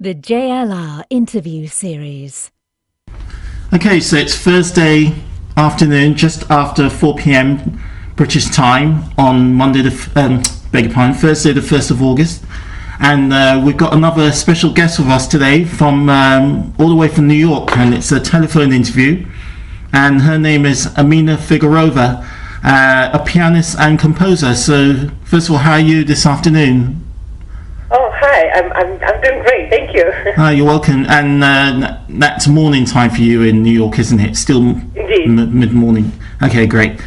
The JLR interview series. Okay, so it's Thursday afternoon, just after 4 p.m. British time on Thursday the 1st of August. And we've got another special guest with us today from all the way from New York, and it's a telephone interview. And her name is Amina Figarova, a pianist and composer. So first of all, how are you this afternoon? Oh, hi. I'm doing great. Thank you. You're welcome. And that's morning time for you in New York, isn't it? Still mid-morning. Okay, great.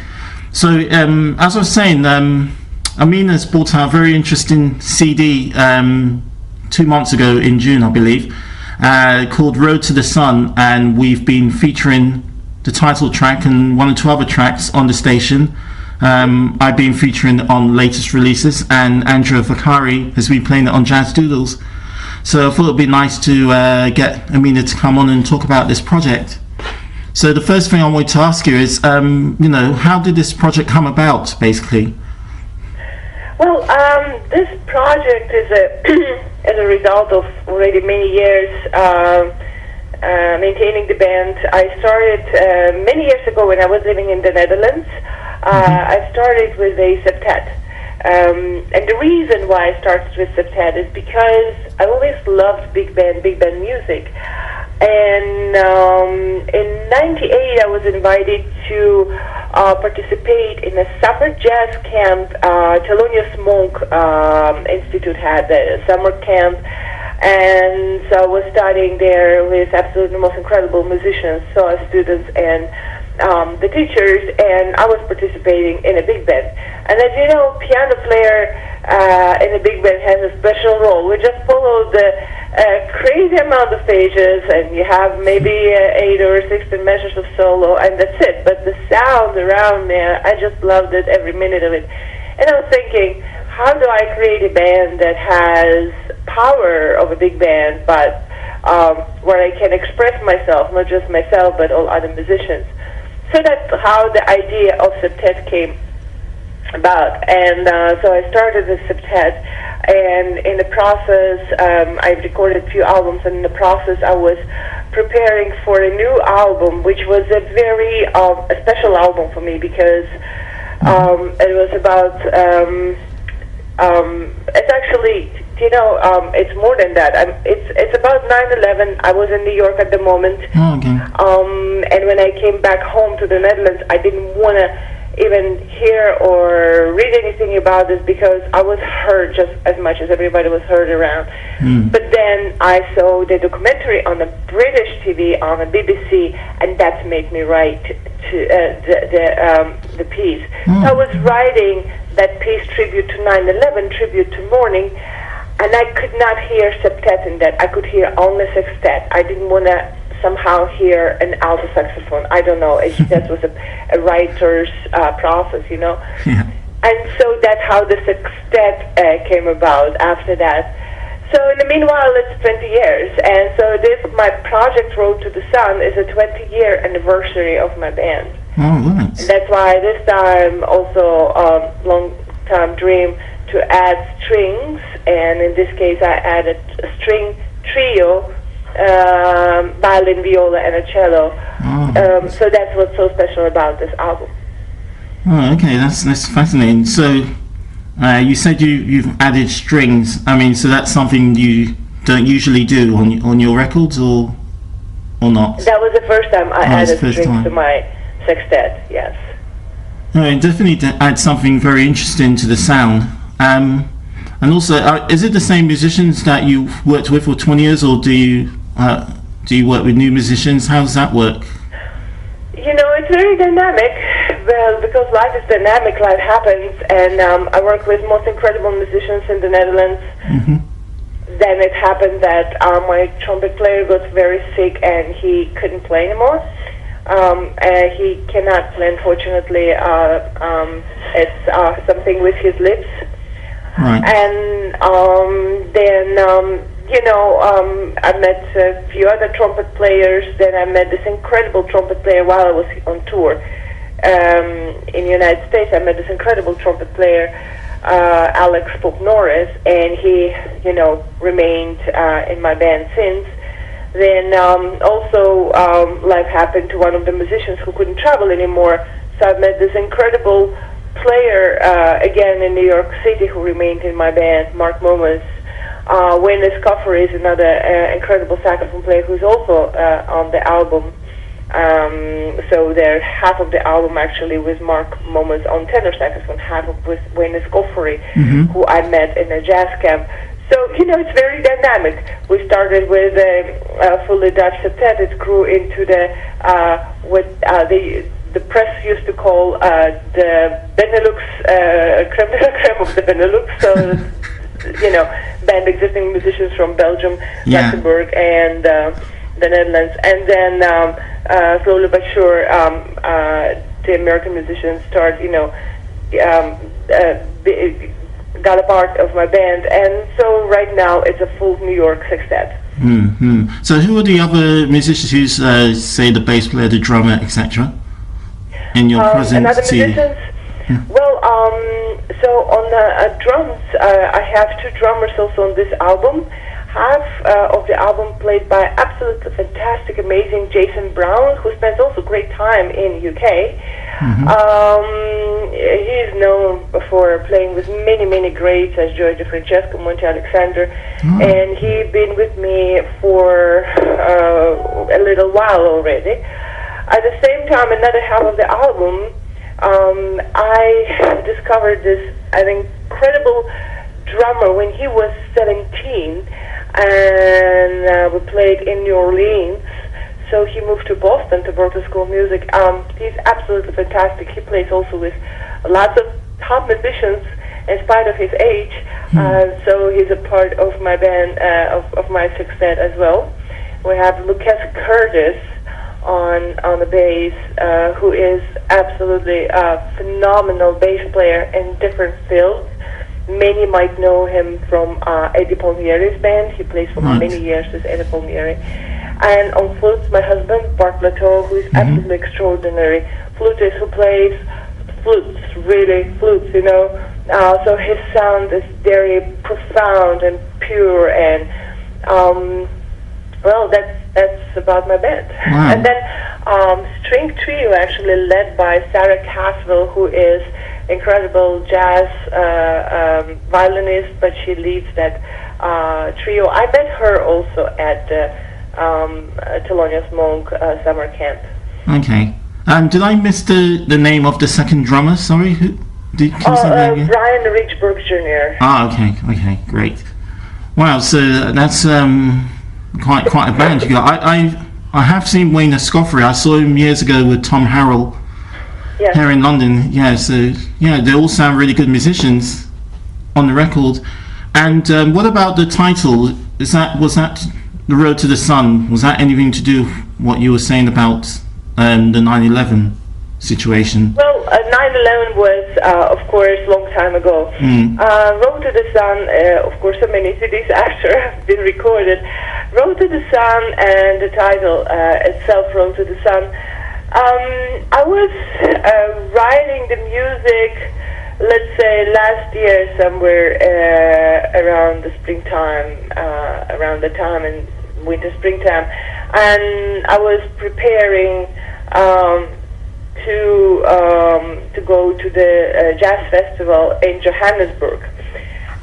So as I was saying, Amina's brought out a very interesting CD 2 months ago in June, I believe, called Road to the Sun, and we've been featuring the title track and one or two other tracks on the station. I've been featuring it on latest releases, and Andrea Vakari has been playing it on Jazz Doodles. So I thought it'd be nice to get Amina to come on and talk about this project. So the first thing I wanted to ask you is, how did this project come about, basically? Well, this project is as a result of already many years maintaining the band. I started many years ago when I was living in the Netherlands. I started with a septet. And the reason why I started with septet is because I always loved big band music. And in '98 I was invited to participate in a summer jazz camp. Thelonious Monk Institute had a summer camp, and so I was studying there with absolutely the most incredible musicians, so as students and the teachers, and I was participating in a big band. And as you know, piano player in a big band has a special role. We just follow the crazy amount of pages, and you have maybe 8 or 16 measures of solo, and that's it. But the sound around me, I just loved it, every minute of it. And I was thinking, how do I create a band that has power of a big band, but where I can express myself, not just myself, but all other musicians? So that's how the idea of septet came about. And so I started with septet, and in the process I've recorded a few albums, and in the process I was preparing for a new album, which was a very a special album for me, because it was about it's actually, it's more than that. It's about 9/11. I was in New York at the moment. Oh, okay. And when I came back home to the Netherlands, I didn't want to even hear or read anything about this, because I was hurt just as much as everybody was hurt around. But then I saw the documentary on the British TV, on the BBC, and that made me write the piece. So I was writing that piece, tribute to 9/11, tribute to mourning, and I could not hear septet in that. I could hear only sextet. I didn't want to somehow hear an alto saxophone. I don't know. That was a writer's process, Yeah. And so that's how the sextet came about after that. So in the meanwhile, it's 20 years. And so my project, Road to the Sun, is a 20-year anniversary of my band. Oh, right. And that's why this time also long-time dream to add strings, and in this case I added a string trio, violin, viola, and a cello. So that's what's so special about this album. Oh, okay, that's fascinating. So you said you've added strings. I mean, so that's something you don't usually do on your records, or not? That was the first time I added strings to my sextet. Yes. No, it definitely adds something very interesting to the sound. And also, is it the same musicians that you've worked with for 20 years, or do you work with new musicians? How does that work? It's very dynamic. Well, because life is dynamic, life happens, and I work with most incredible musicians in the Netherlands. Then it happened that my trumpet player got very sick, and he couldn't play anymore. He cannot play, unfortunately. It's something with his lips. Right. And then I met a few other trumpet players. Then I met this incredible trumpet player while I was on tour in the United States. I met this incredible trumpet player Alex Pope Norris, and he, remained in my band since. Then also life happened to one of the musicians who couldn't travel anymore, so I met this incredible player again in New York City who remained in my band, Mark Momus. Wayne Escoffer is another incredible saxophone player who's also on the album. So there's half of the album actually with Mark Momus on tenor saxophone, half of with Wayne Escoffer, who I met in a jazz camp. So, it's very dynamic. We started with a fully Dutch septet. It grew into what the press used to call the Benelux, creme de la creme of the Benelux. So, band existing musicians from Belgium, Luxembourg, and the Netherlands. And then slowly but sure, the American musicians start, got a part of my band, and so right now it's a full New York sextet. So who are the other musicians who's, say, the bass player, the drummer, etc. in your present Another team? musicians? Well, so on the drums, I have two drummers also on this album. Half of the album played by absolutely fantastic, amazing Jason Brown, who spends also great time in UK. He's known for playing with many, many greats as Joey DeFrancesco, Monty Alexander, and he's been with me for a little while already. At the same time, another half of the album, I discovered an incredible drummer when he was 17, and we played in New Orleans. So he moved to Boston to Berklee School of Music. He's absolutely fantastic. He plays also with lots of top musicians in spite of his age. So he's a part of my band, of my sextet as well. We have Lucas Curtis on the bass, who is absolutely a phenomenal bass player in different fields. Many might know him from Eddie Palmieri's band. He plays for many years with Eddie Palmieri. And on flutes, my husband, Bart Plateau, who is absolutely extraordinary flutist who plays flutes, really flutes, So his sound is very profound and pure, and well, that's about my band. Wow. And then string trio actually led by Sarah Caswell, who is incredible jazz violinist, but she leads that trio. I met her also at Thelonious Monk summer camp. Okay. Did I miss the name of the second drummer? Sorry, can you say that again? Brian Richburg Jr. Okay, great. Wow, so that's quite a band you got. I have seen Wayne Escoffer. I saw him years ago with Tom Harrell here in London. Yeah, so they all sound really good musicians on the record. And what about the title? Was that The Road to the Sun? Was that anything to do with what you were saying about the 9/11 situation? Well, 9/11 was, of course, long time ago. Road to the Sun, of course, so many CDs after have been recorded. Road to the Sun, and the title itself, Road to the Sun. I was writing the music, let's say, last year somewhere around the springtime, around the time in winter, springtime, and I was preparing to go to the jazz festival in Johannesburg.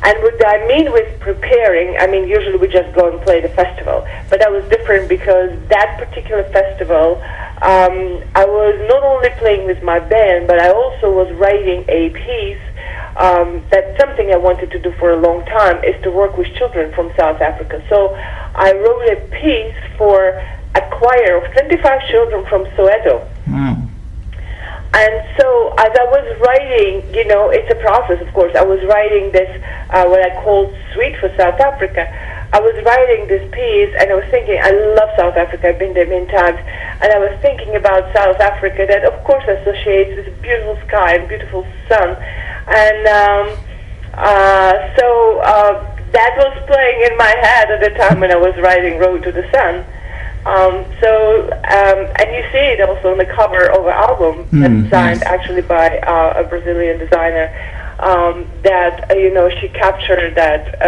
And what I mean with preparing, I mean usually we just go and play the festival, but that was different because that particular festival, I was not only playing with my band, but I also was writing a piece. That's something I wanted to do for a long time, is to work with children from South Africa. So I wrote a piece for a choir of 25 children from Soweto. And so as I was writing, it's a process, of course. I was writing this, what I call Suite for South Africa. I was writing this piece, and I was thinking, I love South Africa. I've been there many times. And I was thinking about South Africa that, of course, associates with a beautiful sky and beautiful sun. And so that was playing in my head at the time when I was writing Road to the Sun. And you see it also on the cover of the album, that's designed actually by a Brazilian designer, that she captured that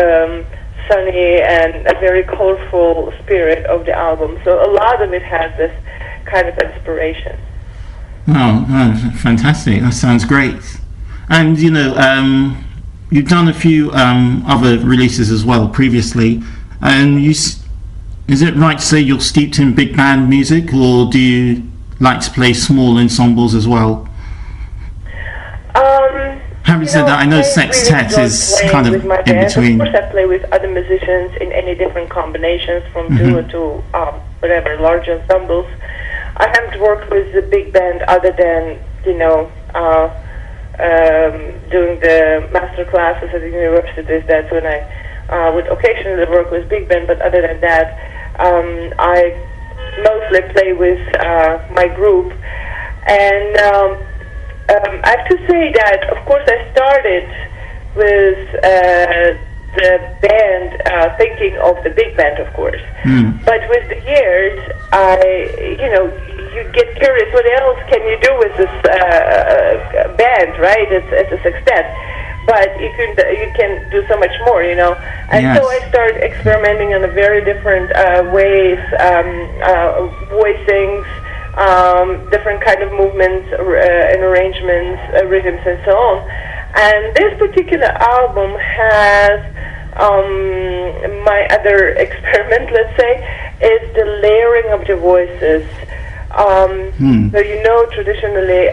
sunny and a very colorful spirit of the album. So a lot of it has this kind of inspiration. Oh, fantastic! That sounds great. And you've done a few other releases as well previously, and is it right to say you're steeped in big band music, or do you like to play small ensembles as well? Having said that, I know sextet really is kind of with my in band. between. Of course, I play with other musicians in any different combinations, from duo to whatever, large ensembles. I haven't worked with the big band other than doing the master classes at the universities. That's when I would occasionally work with big band, but other than that, I mostly play with my group. And I have to say that, of course, I started with the band thinking of the big band, of course. But with the years, you get curious, what else can you do with this band, right? It's a sextet. But you can do so much more, And Yes. so I started experimenting in a very different ways, voicings, different kind of movements and arrangements, rhythms, and so on. And this particular album has my other experiment, let's say, is the layering of the voices. So traditionally,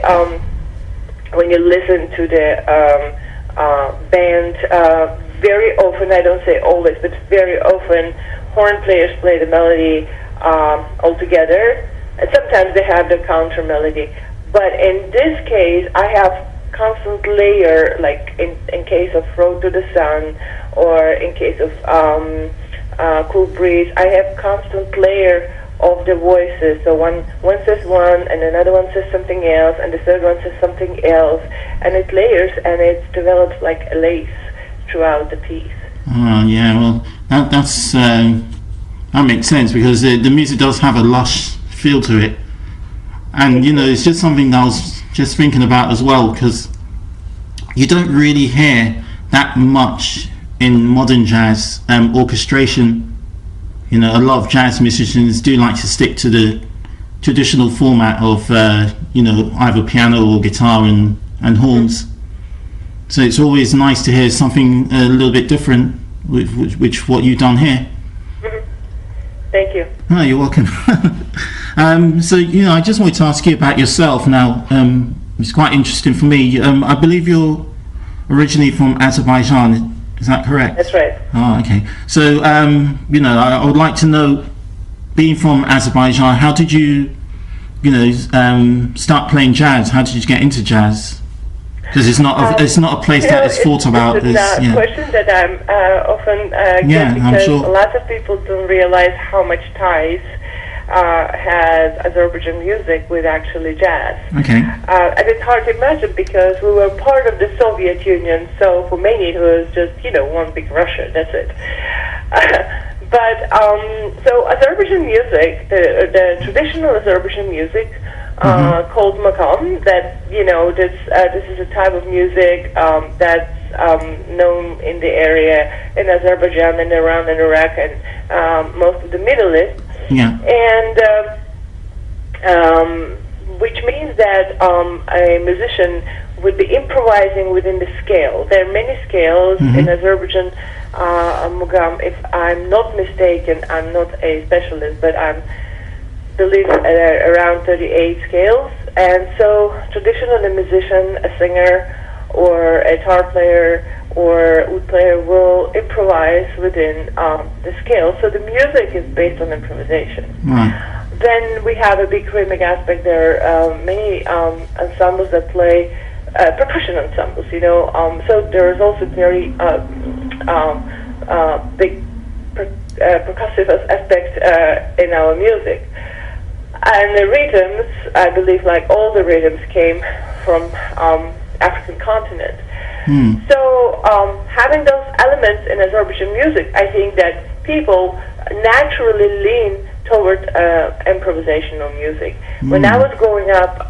when you listen to the band, very often, I don't say always, but very often, horn players play the melody all together. And sometimes they have the counter melody. But in this case, I have constant layer, like in case of Road to the Sun, or in case of Cool Breeze, I have constant layer of the voices. So one says one, and another one says something else, and the third one says something else. And it layers, and it develops like a lace throughout the piece. Oh, yeah, well, that makes sense, because the music does have a lush feel to it, and it's just something that I was just thinking about as well, because you don't really hear that much in modern jazz orchestration. A lot of jazz musicians do like to stick to the traditional format of either piano or guitar and horns. So it's always nice to hear something a little bit different, which what you've done here. Thank you. Oh, you're welcome. So, I just wanted to ask you about yourself now. It's quite interesting for me. I believe you're originally from Azerbaijan. Is that correct? That's right. Oh, okay. So, I would like to know, being from Azerbaijan, how did you, start playing jazz? How did you get into jazz? Because it's not a place that is thought about. It's a question that I'm often get, because I'm sure. a lot of people don't realize how much ties has Azerbaijan music with actually jazz. Okay. And it's hard to imagine, because we were part of the Soviet Union, so for many it was just, one big Russia, that's it. So Azerbaijan music, the traditional Azerbaijan music, called makam, that this is a type of music that's known in the area in Azerbaijan and around in Iraq and most of the Middle East. Yeah. And which means that a musician would be improvising within the scale. There are many scales in Azerbaijan. Mugam, if I'm not mistaken, I'm not a specialist, but I believe around 38 scales. And so traditionally, a musician, a singer, or a guitar player or oud player will improvise within the scale. So the music is based on improvisation. Right. Then we have a big rhythmic aspect. There are many ensembles that play percussion ensembles, so there is also very big percussive aspect in our music. And the rhythms, I believe, like all the rhythms, came from African continent. So having those elements in Azerbaijan music, I think that people naturally lean toward improvisational music. When I was growing up,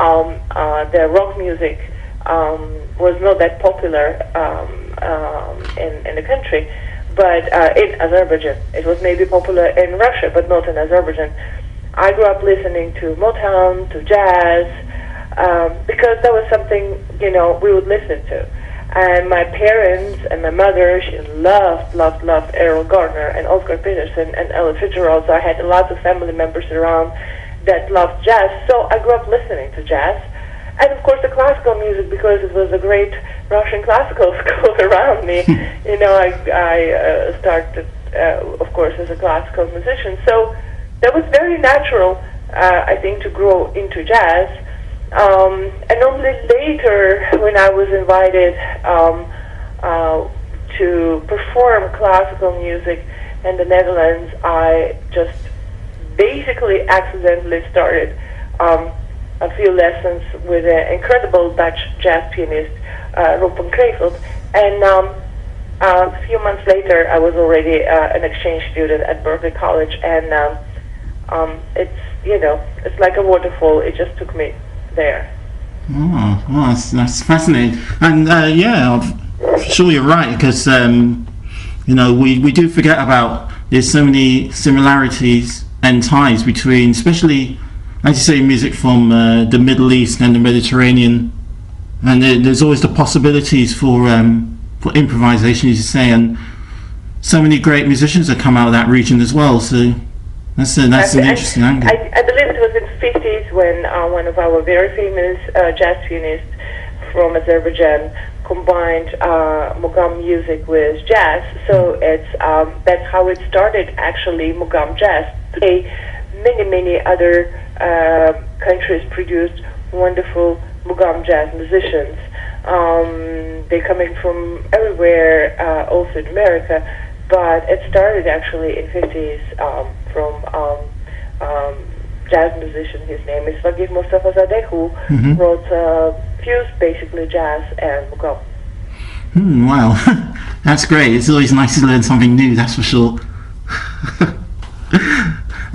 the rock music was not that popular in the country, but in Azerbaijan. It was maybe popular in Russia, but not in Azerbaijan. I grew up listening to Motown, to jazz, because that was something, we would listen to. And my parents and my mother, she loved Errol Garner and Oscar Peterson and Ella Fitzgerald. So I had lots of family members around that loved jazz. So I grew up listening to jazz. And of course the classical music, because it was a great Russian classical school around me. I started, of course, as a classical musician. So that was very natural, I think, to grow into jazz. And only later, when I was invited to perform classical music in the Netherlands, I just basically accidentally started a few lessons with an incredible Dutch jazz pianist, Rob van Creveld. And a few months later, I was already an exchange student at Berkeley College. And it's like a waterfall. It just took me there. Oh, that's fascinating. And I'm sure you're right, because we do forget about there's so many similarities and ties between, especially as you say, music from the Middle East and the Mediterranean, and there's always the possibilities for improvisation, as you say, and so many great musicians that come out of that region as well. So that's an interesting angle. I believe it was in the 50s when one of our very famous jazz pianists from Azerbaijan combined Mugham music with jazz. So that's how it started, actually, Mugham jazz. Today, many other countries produced wonderful Mugham jazz musicians. They're coming from everywhere, also in America, but it started actually in 50s from jazz musician. His name is Wagif Mostafazadeh, who wrote fused basically jazz and Mugham. Wow, that's great. It's always nice to learn something new, that's for sure.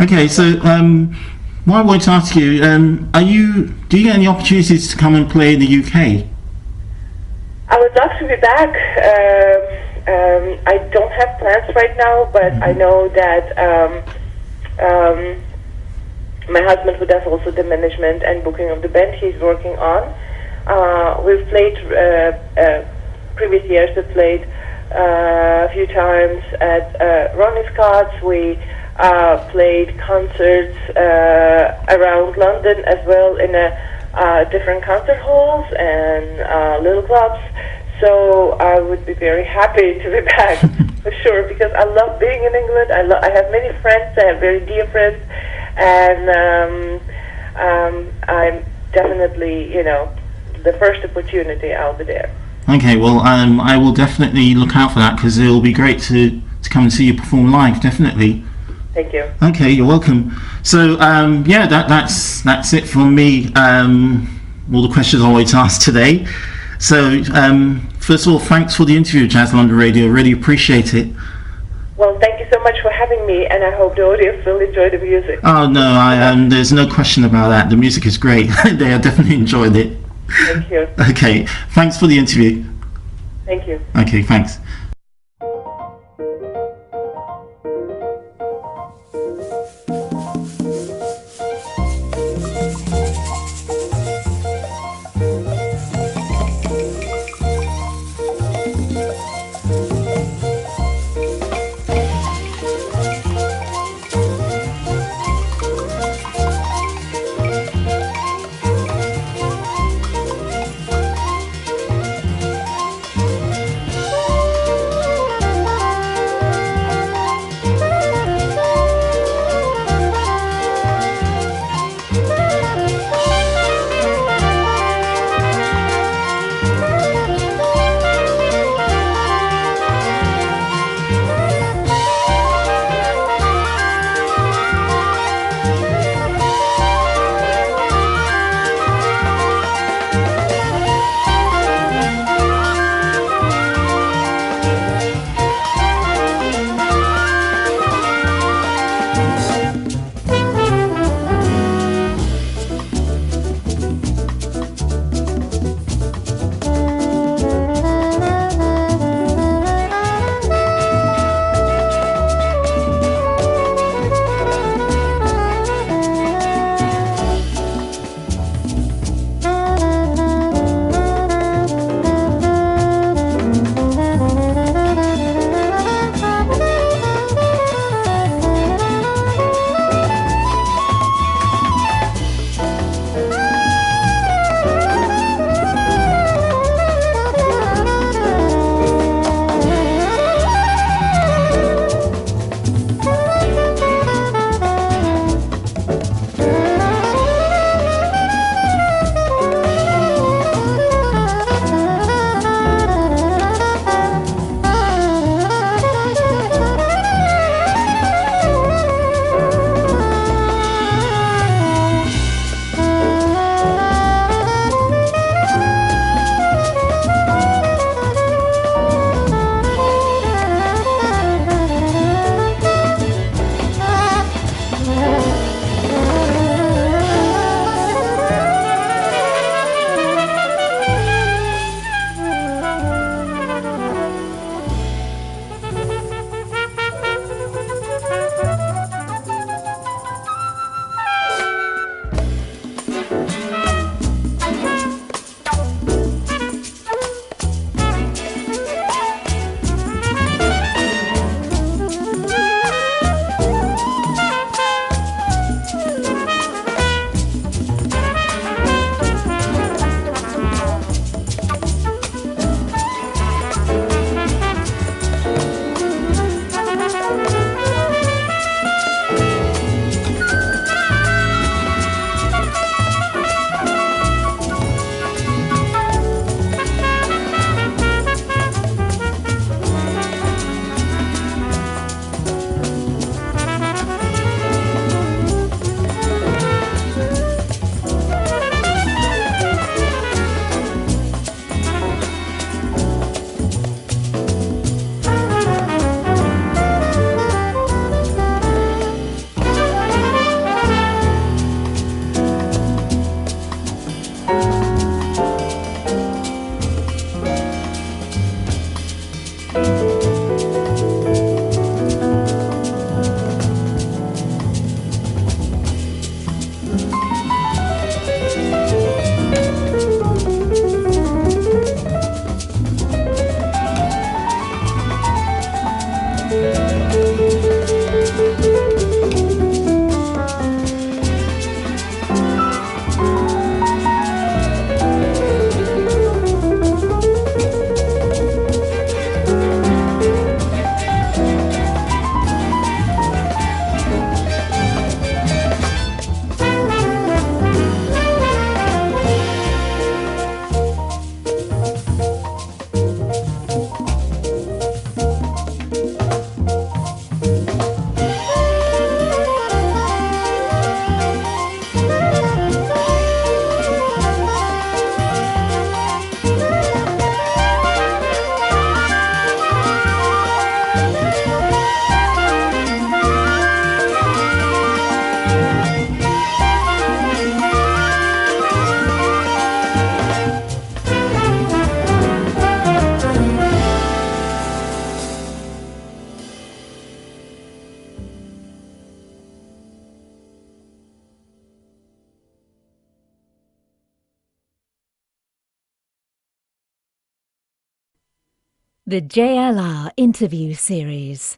Okay, so what I wanted to ask you, do you get any opportunities to come and play in the UK? I would love to be back. I don't have plans right now, but I know that my husband, who does also the management and booking of the band, he's working on. We've played previous years. We played a few times at Ronnie Scott's. We played concerts around London as well in different concert halls and little clubs. So I would be very happy to be back for sure, because I love being in England. I have many friends. I have very dear friends, and I'm definitely, the first opportunity, I'll be there. Okay, well, I will definitely look out for that, because it will be great to come and see you perform live, definitely. Thank you. Okay, you're welcome. So, that's it from me. All the questions I wanted to ask today. So, first of all, thanks for the interview, Jazz London Radio. Really appreciate it. Well, thank you so much for having me, and I hope the audience will enjoy the music. Oh, no, there's no question about that. The music is great. They have definitely enjoyed it. Thank you. Okay, thanks for the interview. Thank you. Okay, thanks. The JLR interview series.